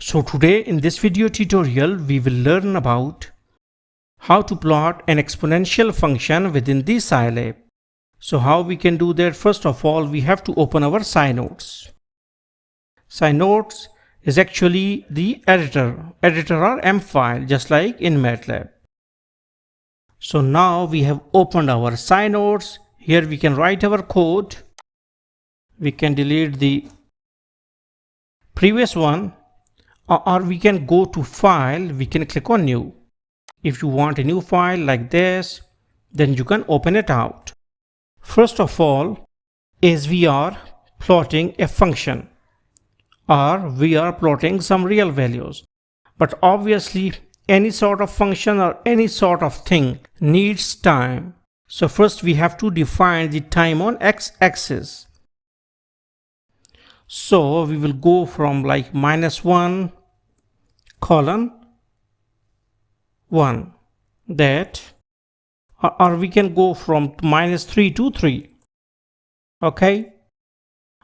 So today in this video tutorial we will learn about how to plot an exponential function within the Scilab. So how we can do that? First of all, we have to open our SciNotes. SciNotes is actually the editor or M file, just like in MATLAB. So now we have opened our SciNotes. Here we can write our code. We can delete the previous one, or we can go to file, we can click on new. If you want a new file like this, then you can open it out. First of all, is we are plotting a function, or we are plotting some real values. But obviously any sort of function or any sort of thing needs time. So first we have to define the time on x-axis. So we will go from like -1 colon 1, that, or we can go from -3 to 3. Okay,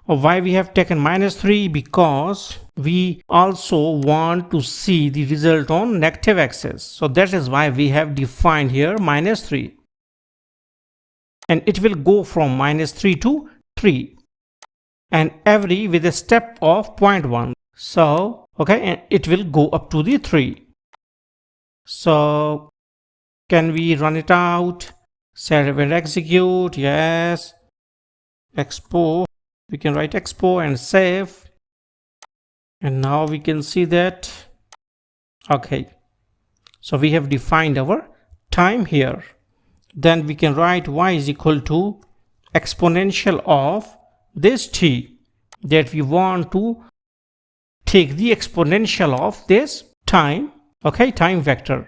why we have taken -3? Because we also want to see the result on negative axis. So that is why we have defined here -3, and it will go from -3 to 3, and every with a step of 0.1. So okay, and it will go up to the 3. So can we run it out? Save and execute. Yes. Expo, we can write expo and save, and now we can see that. Okay, so we have defined our time here. Then we can write y is equal to exponential of this t, that we want to take the exponential of this time. Okay, time vector.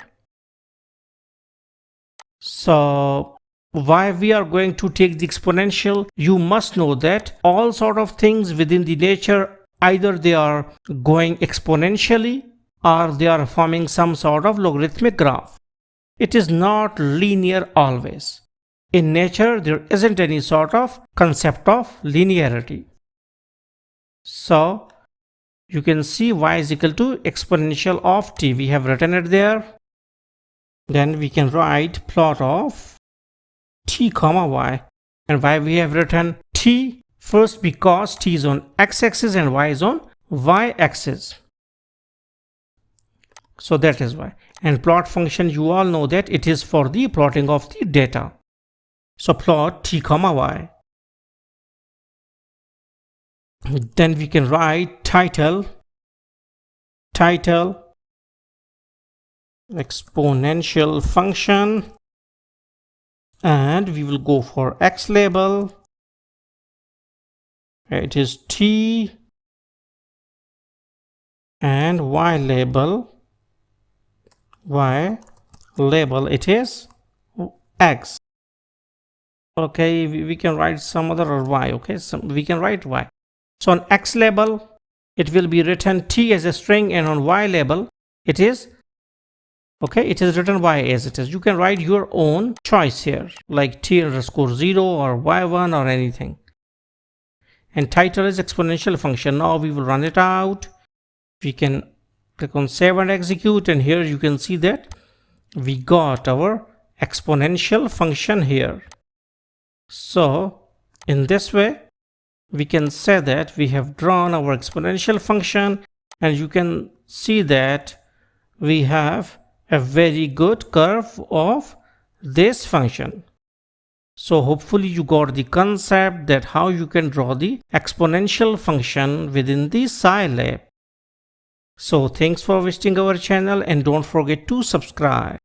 So why we are going to take the exponential? You must know that all sort of things within the nature, either they are going exponentially or they are forming some sort of logarithmic graph. It is not linear always. In nature, there isn't any sort of concept of linearity. So you can see y is equal to exponential of t. We have written it there. Then we can write plot of t comma y, and why we have written t first? Because t is on x-axis and y is on y-axis. So that is why. And plot function, you all know that it is for the plotting of the data. So plot t comma y. Then we can write title exponential function, and we will go for x label. It is t, and y label it is x. Okay, we can write some other, or y. Okay, so we can write y. So on x label it will be written t as a string, and on y label it is okay, it is written y as it is. You can write your own choice here, like t_0 or y1 or anything. And title is exponential function. Now we will run it out. We can click on save and execute, and here you can see that we got our exponential function here. So in this way we can say that we have drawn our exponential function, and you can see that we have a very good curve of this function. So hopefully you got the concept that how you can draw the exponential function within the Scilab. So thanks for visiting our channel, and don't forget to subscribe.